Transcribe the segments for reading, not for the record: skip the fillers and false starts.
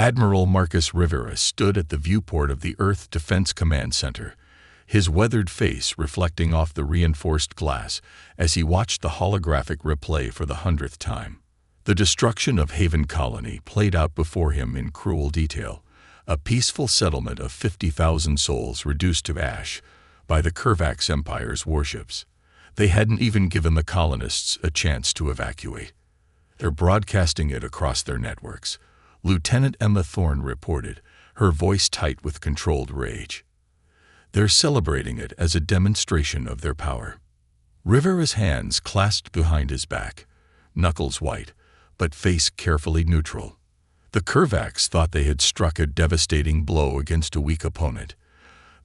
Admiral Marcus Rivera stood at the viewport of the Earth Defense Command Center, his weathered face reflecting off the reinforced glass as he watched the holographic replay for the 100th time. The destruction of Haven Colony played out before him in cruel detail, a peaceful settlement of 50,000 souls reduced to ash by the Curvax Empire's warships. They hadn't even given the colonists a chance to evacuate. They're broadcasting it across their networks, Lieutenant Emma Thorne reported, her voice tight with controlled rage. They're celebrating it as a demonstration of their power. Rivera's hands clasped behind his back, knuckles white, but face carefully neutral. The Curvax thought they had struck a devastating blow against a weak opponent.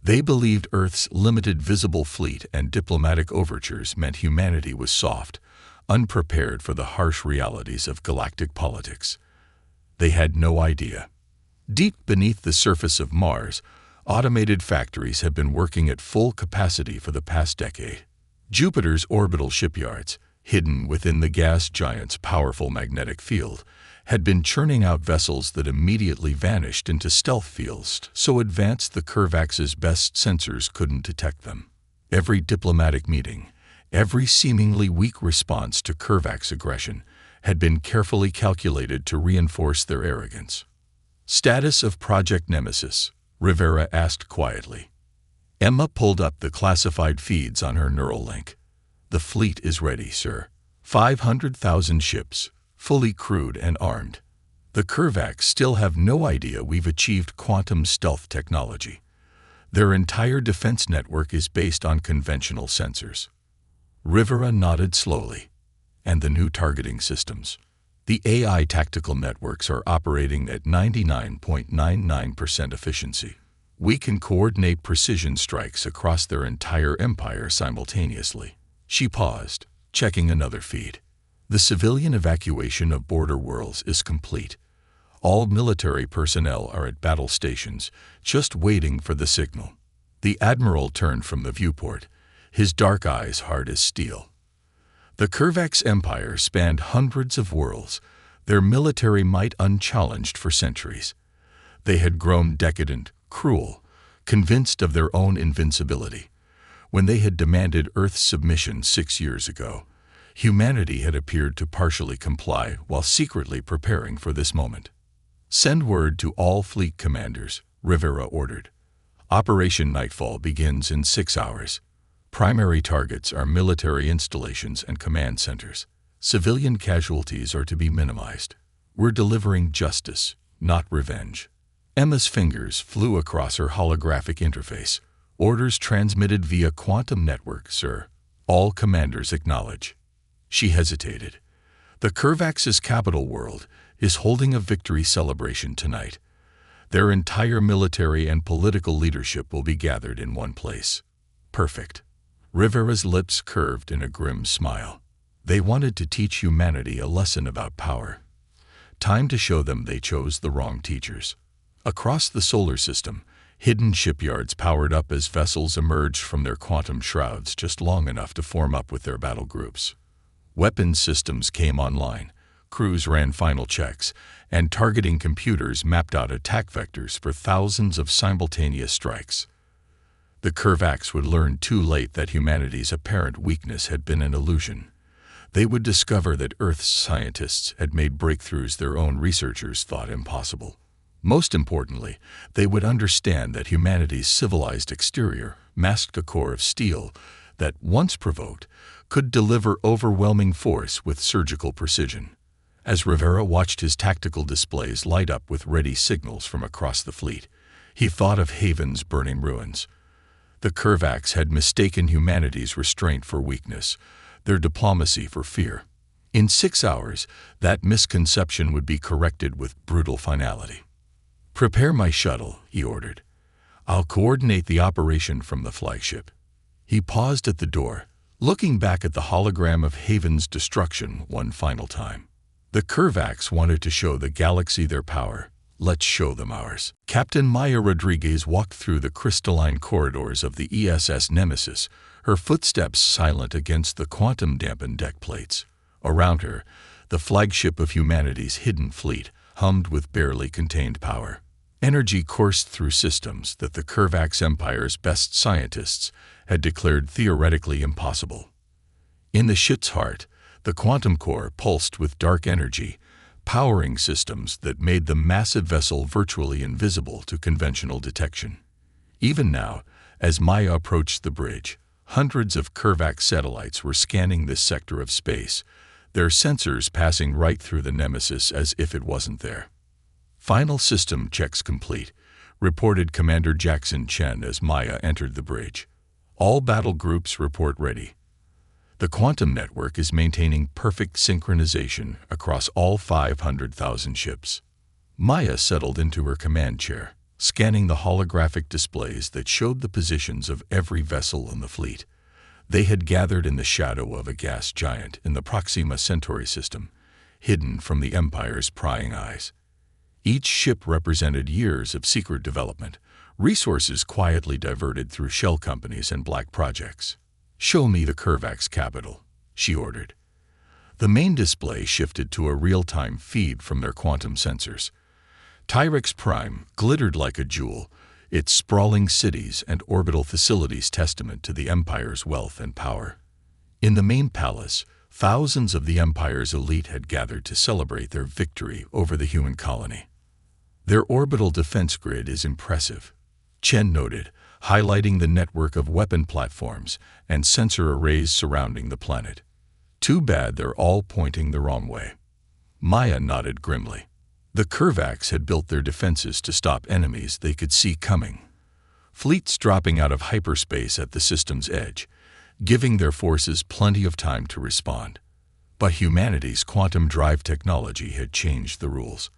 They believed Earth's limited visible fleet and diplomatic overtures meant humanity was soft, unprepared for the harsh realities of galactic politics. They had no idea. Deep beneath the surface of Mars, automated factories have been working at full capacity for the past decade. Jupiter's orbital shipyards, hidden within the gas giant's powerful magnetic field, had been churning out vessels that immediately vanished into stealth fields so advanced the Curvax's best sensors couldn't detect them. Every diplomatic meeting, every seemingly weak response to Curvax aggression had been carefully calculated to reinforce their arrogance. "Status of Project Nemesis," Rivera asked quietly. Emma pulled up the classified feeds on her neural link. "The fleet is ready, sir. 500,000 ships, fully crewed and armed. The Curvax still have no idea we've achieved quantum stealth technology. Their entire defense network is based on conventional sensors." Rivera nodded slowly. "And the new targeting systems. The AI tactical networks are operating at 99.99% efficiency. We can coordinate precision strikes across their entire empire simultaneously." She paused, checking another feed. "The civilian evacuation of border worlds is complete. All military personnel are at battle stations, just waiting for the signal." The Admiral turned from the viewport, his dark eyes hard as steel. The Curvax Empire spanned hundreds of worlds, their military might unchallenged for centuries. They had grown decadent, cruel, convinced of their own invincibility. When they had demanded Earth's submission 6 years ago, humanity had appeared to partially comply while secretly preparing for this moment. "Send word to all fleet commanders," Rivera ordered. "Operation Nightfall begins in 6 hours. Primary targets are military installations and command centers. Civilian casualties are to be minimized. We're delivering justice, not revenge." Emma's fingers flew across her holographic interface. "Orders transmitted via quantum network, sir. All commanders acknowledge." She hesitated. "The Curvax's capital world is holding a victory celebration tonight. Their entire military and political leadership will be gathered in one place." "Perfect." Rivera's lips curved in a grim smile. They wanted to teach humanity a lesson about power. Time to show them they chose the wrong teachers. Across the solar system, hidden shipyards powered up as vessels emerged from their quantum shrouds just long enough to form up with their battle groups. Weapons systems came online, crews ran final checks, and targeting computers mapped out attack vectors for thousands of simultaneous strikes. The Curvax would learn too late that humanity's apparent weakness had been an illusion. They would discover that Earth's scientists had made breakthroughs their own researchers thought impossible. Most importantly, they would understand that humanity's civilized exterior masked a core of steel that, once provoked, could deliver overwhelming force with surgical precision. As Rivera watched his tactical displays light up with ready signals from across the fleet, he thought of Haven's burning ruins. The Curvax had mistaken humanity's restraint for weakness, their diplomacy for fear. In 6 hours, that misconception would be corrected with brutal finality. "Prepare my shuttle," he ordered. "I'll coordinate the operation from the flagship." He paused at the door, looking back at the hologram of Haven's destruction one final time. The Curvax wanted to show the galaxy their power. Let's show them ours. Captain Maya Rodriguez walked through the crystalline corridors of the ESS Nemesis, her footsteps silent against the quantum-dampened deck plates. Around her, the flagship of humanity's hidden fleet hummed with barely contained power. Energy coursed through systems that the Kervax Empire's best scientists had declared theoretically impossible. In the ship's heart, the quantum core pulsed with dark energy, powering systems that made the massive vessel virtually invisible to conventional detection. Even now, as Maya approached the bridge, hundreds of Kervax satellites were scanning this sector of space, their sensors passing right through the Nemesis as if it wasn't there. "Final system checks complete," reported Commander Jackson Chen as Maya entered the bridge. "All battle groups report ready. The quantum network is maintaining perfect synchronization across all 500,000 ships." Maya settled into her command chair, scanning the holographic displays that showed the positions of every vessel in the fleet. They had gathered in the shadow of a gas giant in the Proxima Centauri system, hidden from the Empire's prying eyes. Each ship represented years of secret development, resources quietly diverted through shell companies and black projects. "Show me the Kervax capital," she ordered. The main display shifted to a real-time feed from their quantum sensors. Tyrex Prime glittered like a jewel, its sprawling cities and orbital facilities testament to the Empire's wealth and power. In the main palace, thousands of the Empire's elite had gathered to celebrate their victory over the human colony. "Their orbital defense grid is impressive," Chen noted, highlighting the network of weapon platforms and sensor arrays surrounding the planet. "Too bad they're all pointing the wrong way." Maya nodded grimly. The Kervax had built their defenses to stop enemies they could see coming. Fleets dropping out of hyperspace at the system's edge, giving their forces plenty of time to respond. But humanity's quantum drive technology had changed the rules.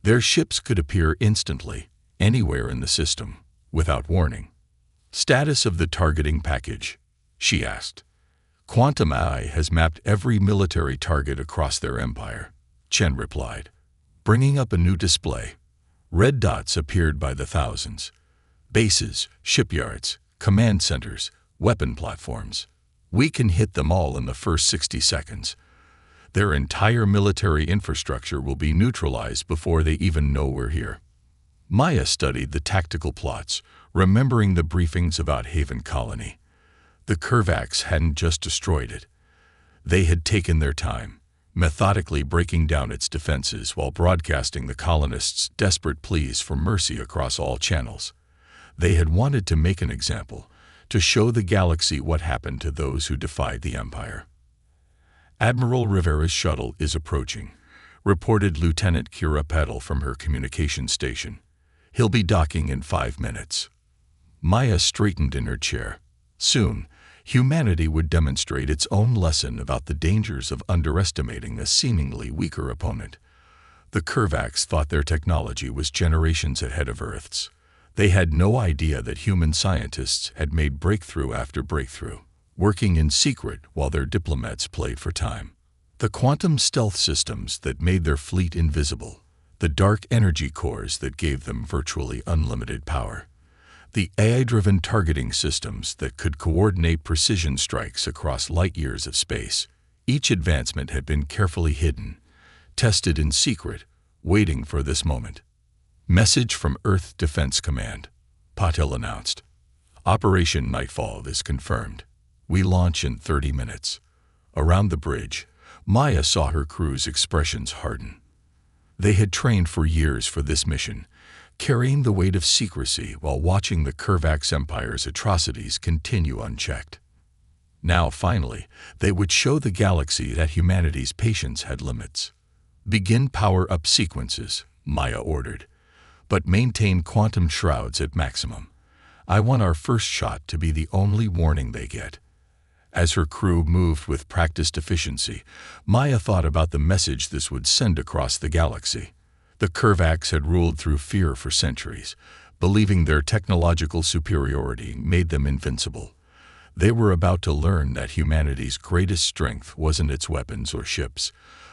Their ships could appear instantly, anywhere in the system, without warning. "Status of the targeting package?" she asked. "Quantum AI has mapped every military target across their empire," Chen replied, bringing up a new display. Red dots appeared by the thousands. Bases, shipyards, command centers, weapon platforms. "We can hit them all in the first 60 seconds. Their entire military infrastructure will be neutralized before they even know we're here." Maya studied the tactical plots, remembering the briefings about Haven Colony. The Kervax hadn't just destroyed it. They had taken their time, methodically breaking down its defenses while broadcasting the colonists' desperate pleas for mercy across all channels. They had wanted to make an example, to show the galaxy what happened to those who defied the Empire. "Admiral Rivera's shuttle is approaching," reported Lieutenant Kira Petal from her communications station. "He'll be docking in 5 minutes." Maya straightened in her chair. Soon, humanity would demonstrate its own lesson about the dangers of underestimating a seemingly weaker opponent. The Kervax thought their technology was generations ahead of Earth's. They had no idea that human scientists had made breakthrough after breakthrough, working in secret while their diplomats played for time. The quantum stealth systems that made their fleet invisible, the dark energy cores that gave them virtually unlimited power, the AI-driven targeting systems that could coordinate precision strikes across light years of space. Each advancement had been carefully hidden, tested in secret, waiting for this moment. "Message from Earth Defense Command," Patel announced. "Operation Nightfall is confirmed. We launch in 30 minutes. Around the bridge, Maya saw her crew's expressions harden. They had trained for years for this mission, carrying the weight of secrecy while watching the Kervax Empire's atrocities continue unchecked. Now, finally, they would show the galaxy that humanity's patience had limits. "Begin power-up sequences," Maya ordered, "but maintain quantum shrouds at maximum. I want our first shot to be the only warning they get." As her crew moved with practiced efficiency, Maya thought about the message this would send across the galaxy. The Kervax had ruled through fear for centuries, believing their technological superiority made them invincible. They were about to learn that humanity's greatest strength wasn't its weapons or ships,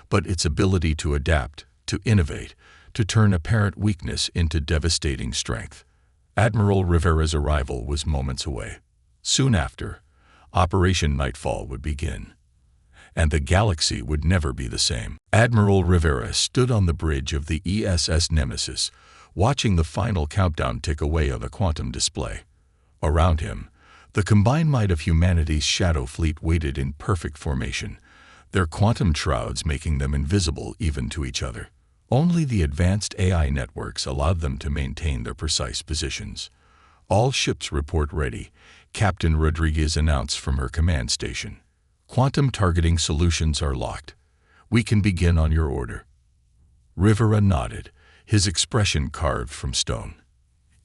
but its ability to adapt, to innovate, to turn apparent weakness into devastating strength. Admiral Rivera's arrival was moments away. Soon after, Operation Nightfall would begin. and the galaxy would never be the same. Admiral Rivera stood on the bridge of the ESS Nemesis, watching the final countdown tick away on the quantum display. Around him, the combined might of humanity's shadow fleet waited in perfect formation, their quantum shrouds making them invisible even to each other. Only the advanced AI networks allowed them to maintain their precise positions. "All ships report ready," Captain Rodriguez announced from her command station. "Quantum targeting solutions are locked. We can begin on your order." Rivera nodded, his expression carved from stone.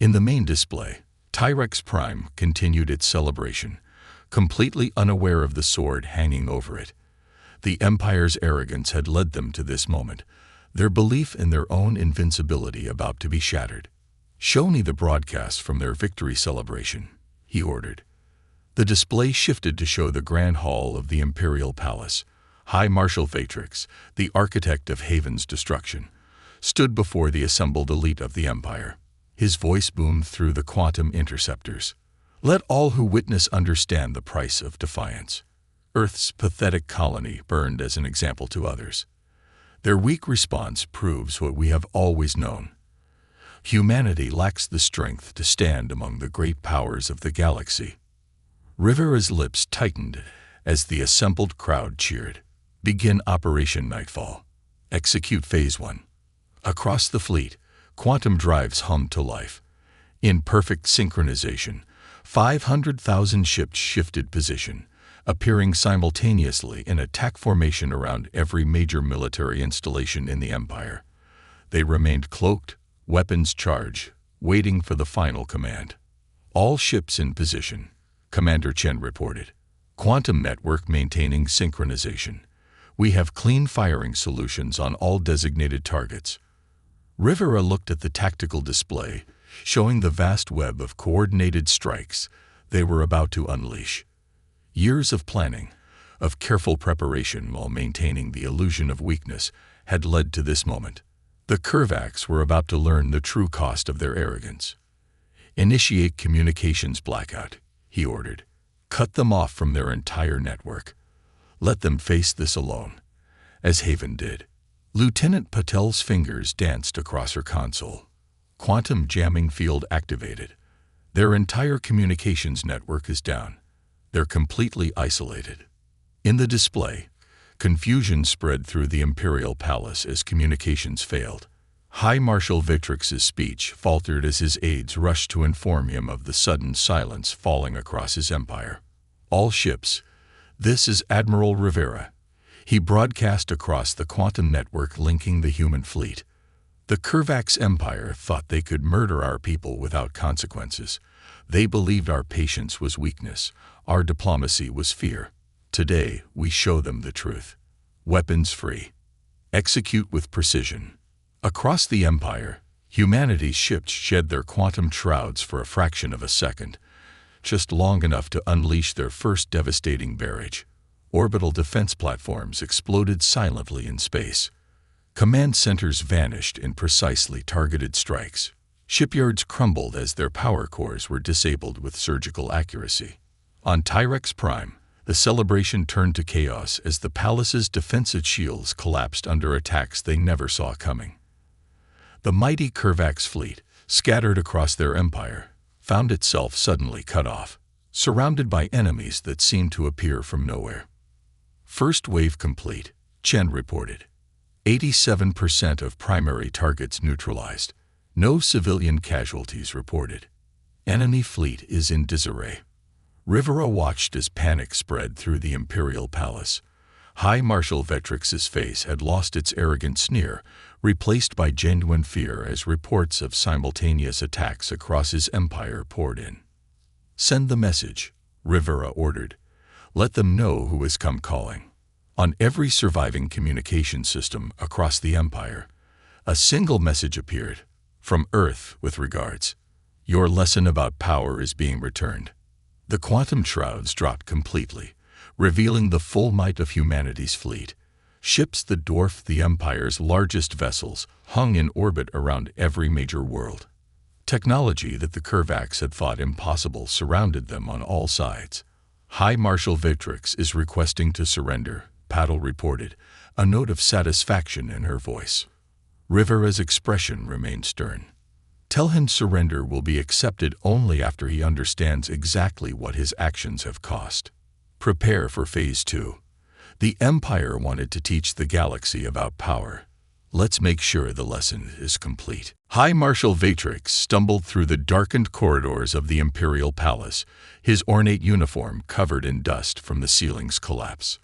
In the main display, Tyrex Prime continued its celebration, completely unaware of the sword hanging over it. The Empire's arrogance had led them to this moment, their belief in their own invincibility about to be shattered. "Show me the broadcast from their victory celebration," he ordered. The display shifted to show the Grand Hall of the Imperial Palace. High Marshal Vatrix, the architect of Haven's destruction, stood before the assembled elite of the Empire. His voice boomed through the quantum interceptors. "Let all who witness understand the price of defiance. Earth's pathetic colony burned as an example to others. Their weak response proves what we have always known. Humanity lacks the strength to stand among the great powers of the galaxy." Rivera's lips tightened as the assembled crowd cheered. "Begin Operation Nightfall. Execute Phase 1. Across the fleet, quantum drives hummed to life. In perfect synchronization, 500,000 ships shifted position, appearing simultaneously in attack formation around every major military installation in the Empire. They remained cloaked, weapons charged, waiting for the final command. "All ships in position," Commander Chen reported. "Quantum network maintaining synchronization. We have clean firing solutions on all designated targets." Rivera looked at the tactical display, showing the vast web of coordinated strikes they were about to unleash. Years of planning, of careful preparation while maintaining the illusion of weakness, had led to this moment. The Curvax were about to learn the true cost of their arrogance. "Initiate communications blackout," he ordered. "Cut them off from their entire network. Let them face this alone," as Haven did. Lieutenant Patel's fingers danced across her console. Quantum jamming field activated. Their entire communications network is down. They're completely isolated. In the display, confusion spread through the Imperial Palace as communications failed. High Marshal Vitrix's speech faltered as his aides rushed to inform him of the sudden silence falling across his empire. "All ships, this is Admiral Rivera." He broadcast across the quantum network linking the human fleet. "The Curvax Empire thought they could murder our people without consequences. They believed our patience was weakness, our diplomacy was fear. Today, we show them the truth. Weapons free. Execute with precision." Across the Empire, humanity's ships shed their quantum shrouds for a fraction of a second, just long enough to unleash their first devastating barrage. Orbital defense platforms exploded silently in space. Command centers vanished in precisely targeted strikes. Shipyards crumbled as their power cores were disabled with surgical accuracy. On Tyrex Prime, the celebration turned to chaos as the palace's defensive shields collapsed under attacks they never saw coming. The mighty Curvax fleet, scattered across their empire, found itself suddenly cut off, surrounded by enemies that seemed to appear from nowhere. "First wave complete," Chen reported. 87% of primary targets neutralized. No civilian casualties reported. Enemy fleet is in disarray. Rivera watched as panic spread through the Imperial Palace. High Marshal Vetrix's face had lost its arrogant sneer, replaced by genuine fear as reports of simultaneous attacks across his empire poured in. "Send the message," Rivera ordered. "Let them know who has come calling." On every surviving communication system across the empire, a single message appeared. "From Earth, with regards. Your lesson about power is being returned." The quantum shrouds dropped completely, revealing the full might of humanity's fleet. Ships that dwarfed the Empire's largest vessels hung in orbit around every major world. Technology that the Curvax had thought impossible surrounded them on all sides. "High Marshal Vitrix is requesting to surrender," Paddle reported, a note of satisfaction in her voice. Rivera's expression remained stern. Tell him surrender will be accepted only after he understands exactly what his actions have cost. Prepare for Phase 2. The Empire wanted to teach the galaxy about power. Let's make sure the lesson is complete. High Marshal Vatrix stumbled through the darkened corridors of the Imperial Palace, his ornate uniform covered in dust from the ceiling's collapse.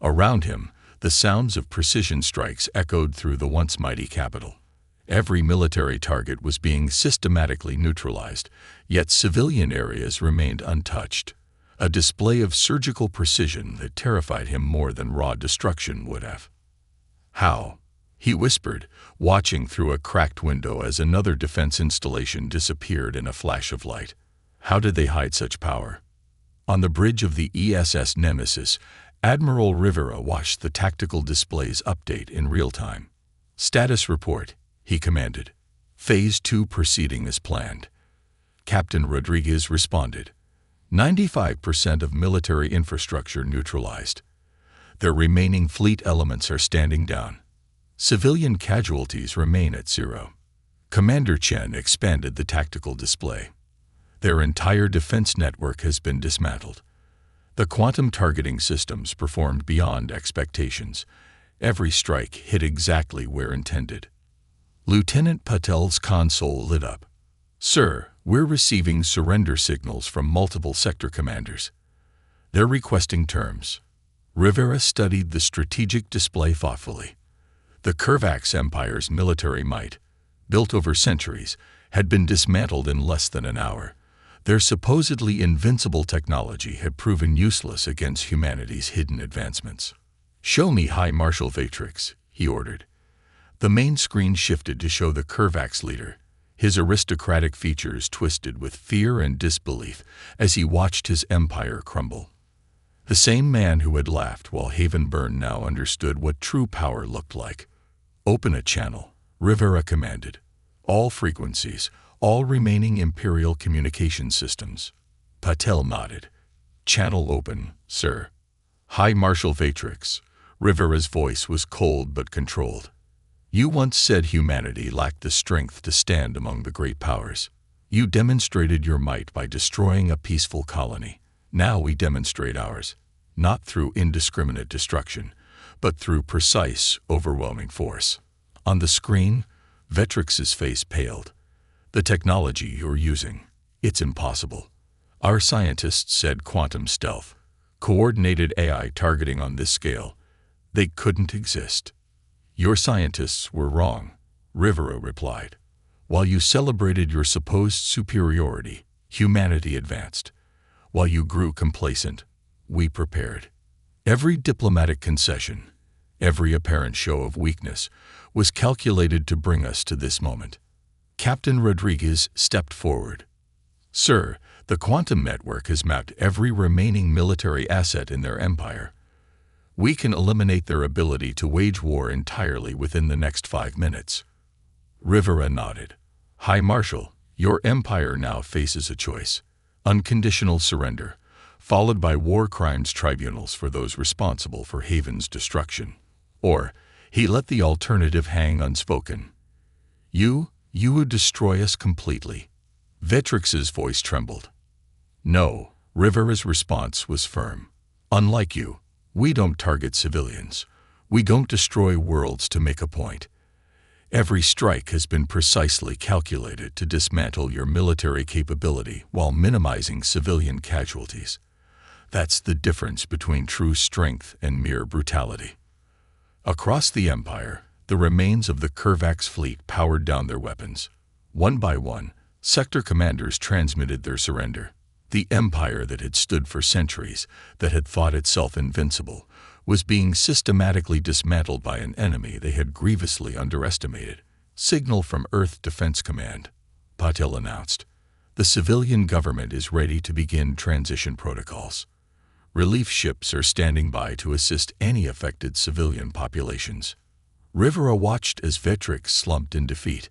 Around him, the sounds of precision strikes echoed through the once mighty capital. Every military target was being systematically neutralized, yet civilian areas remained untouched. A display of surgical precision that terrified him more than raw destruction would have. How? He whispered, watching through a cracked window as another defense installation disappeared in a flash of light. How did they hide such power? On the bridge of the ESS Nemesis, Admiral Rivera watched the tactical displays update in real time. Status report, he commanded. Phase 2 proceeding as planned. Captain Rodriguez responded. 95% of military infrastructure neutralized. Their remaining fleet elements are standing down. Civilian casualties remain at 0. Commander Chen expanded the tactical display. Their entire defense network has been dismantled. The quantum targeting systems performed beyond expectations. Every strike hit exactly where intended. Lieutenant Patel's console lit up. Sir, we're receiving surrender signals from multiple sector commanders. They're requesting terms. Rivera studied the strategic display thoughtfully. The Curvax Empire's military might, built over centuries, had been dismantled in less than an hour. Their supposedly invincible technology had proven useless against humanity's hidden advancements. Show me High Marshal Vatrix, he ordered. The main screen shifted to show the Curvax leader, his aristocratic features twisted with fear and disbelief as he watched his empire crumble. The same man who had laughed while Haven burned now understood what true power looked like. Open a channel, Rivera commanded. All frequencies, all remaining Imperial communication systems. Patel nodded. Channel open, sir. High Marshal Vatrix. Rivera's voice was cold but controlled. You once said humanity lacked the strength to stand among the great powers. You demonstrated your might by destroying a peaceful colony. Now we demonstrate ours, not through indiscriminate destruction, but through precise, overwhelming force. On the screen, Vatrix's face paled. The technology you're using, it's impossible. Our scientists said quantum stealth, coordinated AI targeting on this scale. They couldn't exist. Your scientists were wrong, Rivera replied. While you celebrated your supposed superiority, humanity advanced. While you grew complacent, we prepared. Every diplomatic concession, every apparent show of weakness, was calculated to bring us to this moment. Captain Rodriguez stepped forward. Sir, the quantum network has mapped every remaining military asset in their empire. We can eliminate their ability to wage war entirely within the next 5 minutes. Rivera nodded. High Marshal, your empire now faces a choice. Unconditional surrender, followed by war crimes tribunals for those responsible for Haven's destruction. Or, he let the alternative hang unspoken. You would destroy us completely. Vatrix's voice trembled. No, Rivera's response was firm. Unlike you, we don't target civilians. We don't destroy worlds to make a point. Every strike has been precisely calculated to dismantle your military capability while minimizing civilian casualties. That's the difference between true strength and mere brutality. Across the Empire, the remains of the Curvax fleet powered down their weapons. One by one, sector commanders transmitted their surrender. The empire that had stood for centuries, that had thought itself invincible, was being systematically dismantled by an enemy they had grievously underestimated. Signal from Earth Defense Command, Patel announced. The civilian government is ready to begin transition protocols. Relief ships are standing by to assist any affected civilian populations. Rivera watched as Vatrix slumped in defeat.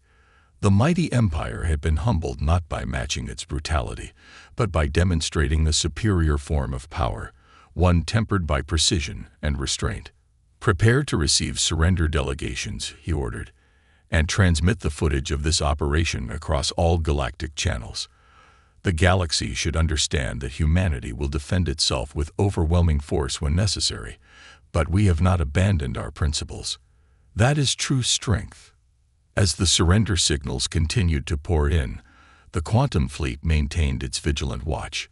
The mighty empire had been humbled not by matching its brutality, but by demonstrating a superior form of power, one tempered by precision and restraint. "Prepare to receive surrender delegations," he ordered, "and transmit the footage of this operation across all galactic channels. The galaxy should understand that humanity will defend itself with overwhelming force when necessary, but we have not abandoned our principles. That is true strength." As the surrender signals continued to pour in, the quantum fleet maintained its vigilant watch.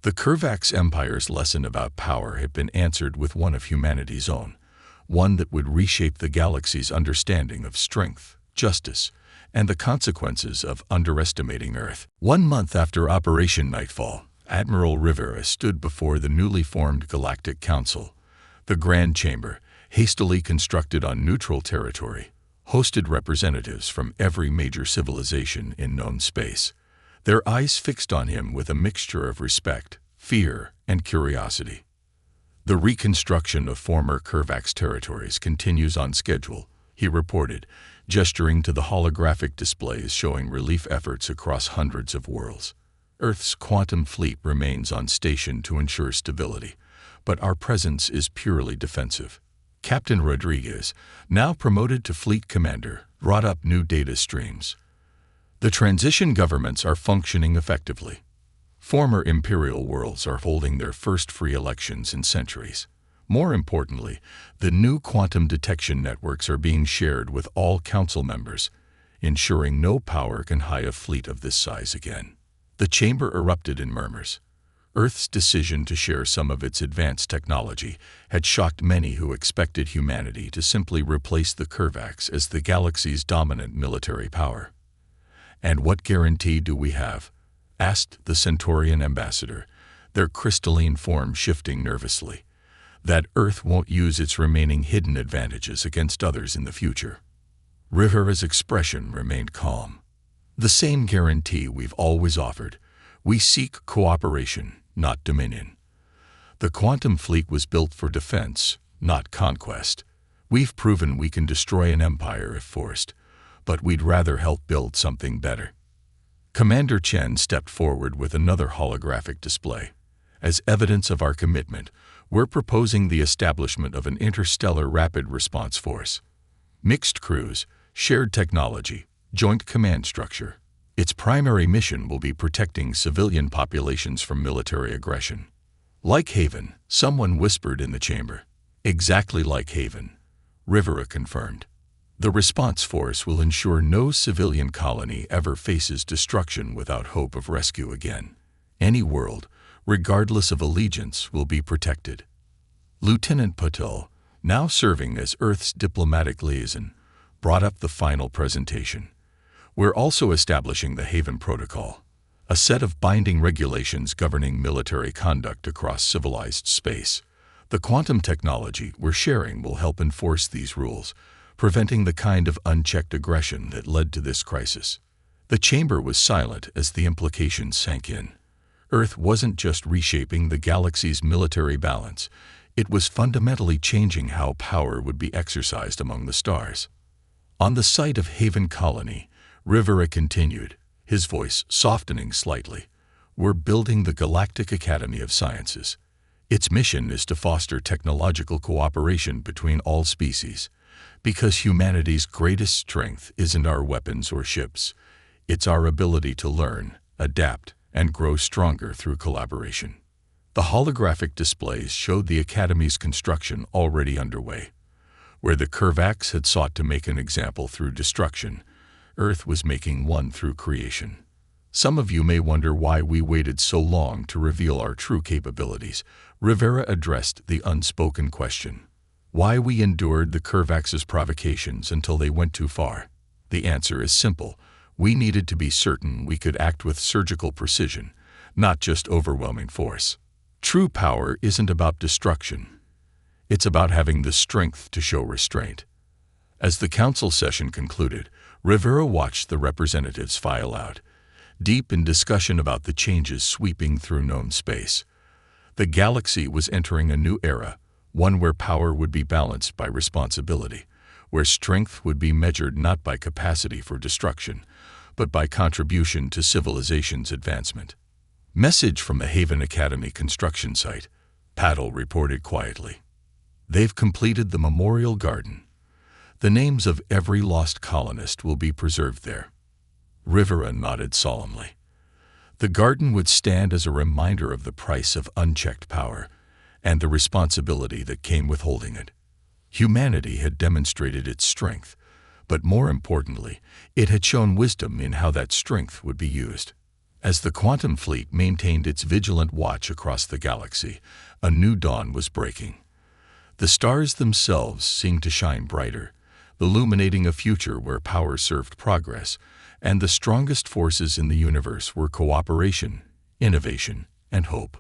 The Kervax Empire's lesson about power had been answered with one of humanity's own, one that would reshape the galaxy's understanding of strength, justice, and the consequences of underestimating Earth. 1 month after Operation Nightfall, Admiral Rivera stood before the newly formed Galactic Council. The Grand Chamber, hastily constructed on neutral territory, hosted representatives from every major civilization in known space, their eyes fixed on him with a mixture of respect, fear, and curiosity. "The reconstruction of former Kervax territories continues on schedule," he reported, gesturing to the holographic displays showing relief efforts across hundreds of worlds. "Earth's quantum fleet remains on station to ensure stability, but our presence is purely defensive." Captain Rodriguez, now promoted to fleet commander, brought up new data streams. "The transition governments are functioning effectively. Former imperial worlds are holding their first free elections in centuries. More importantly, the new quantum detection networks are being shared with all council members, ensuring no power can hide a fleet of this size again." The chamber erupted in murmurs. Earth's decision to share some of its advanced technology had shocked many who expected humanity to simply replace the Kervax as the galaxy's dominant military power. "And what guarantee do we have?" asked the Centaurian ambassador, their crystalline form shifting nervously. "That Earth won't use its remaining hidden advantages against others in the future." Rivera's expression remained calm. "The same guarantee we've always offered. We seek cooperation, not dominion. The quantum fleet was built for defense, not conquest. We've proven we can destroy an empire if forced, but we'd rather help build something better." Commander Chen stepped forward with another holographic display. "As evidence of our commitment, we're proposing the establishment of an interstellar rapid response force. Mixed crews, shared technology, joint command structure. Its primary mission will be protecting civilian populations from military aggression." "Like Haven," someone whispered in the chamber. "Exactly like Haven," Rivera confirmed. "The response force will ensure no civilian colony ever faces destruction without hope of rescue again. Any world, regardless of allegiance, will be protected." Lieutenant Patel, now serving as Earth's diplomatic liaison, brought up the final presentation. "We're also establishing the Haven Protocol, a set of binding regulations governing military conduct across civilized space. The quantum technology we're sharing will help enforce these rules, preventing the kind of unchecked aggression that led to this crisis." The chamber was silent as the implications sank in. Earth wasn't just reshaping the galaxy's military balance, it was fundamentally changing how power would be exercised among the stars. On the site of Haven Colony, Rivera continued, his voice softening slightly. "We're building the Galactic Academy of Sciences. Its mission is to foster technological cooperation between all species, because humanity's greatest strength isn't our weapons or ships. It's our ability to learn, adapt, and grow stronger through collaboration." The holographic displays showed the Academy's construction already underway. Where the Kervax had sought to make an example through destruction, Earth was making one through creation. "Some of you may wonder why we waited so long to reveal our true capabilities," Rivera addressed the unspoken question. "Why we endured the Kervax's provocations until they went too far? The answer is simple. We needed to be certain we could act with surgical precision, not just overwhelming force. True power isn't about destruction. It's about having the strength to show restraint." As the council session concluded, Rivera watched the representatives file out, deep in discussion about the changes sweeping through known space. The galaxy was entering a new era, one where power would be balanced by responsibility, where strength would be measured not by capacity for destruction, but by contribution to civilization's advancement. Message from the Haven Academy construction site. Paddle reported quietly. They've completed the memorial garden. The names of every lost colonist will be preserved there. Rivera nodded solemnly. The garden would stand as a reminder of the price of unchecked power and the responsibility that came with holding it. Humanity had demonstrated its strength, but more importantly, it had shown wisdom in how that strength would be used. As the quantum fleet maintained its vigilant watch across the galaxy, a new dawn was breaking. The stars themselves seemed to shine brighter, illuminating a future where power served progress, and the strongest forces in the universe were cooperation, innovation, and hope.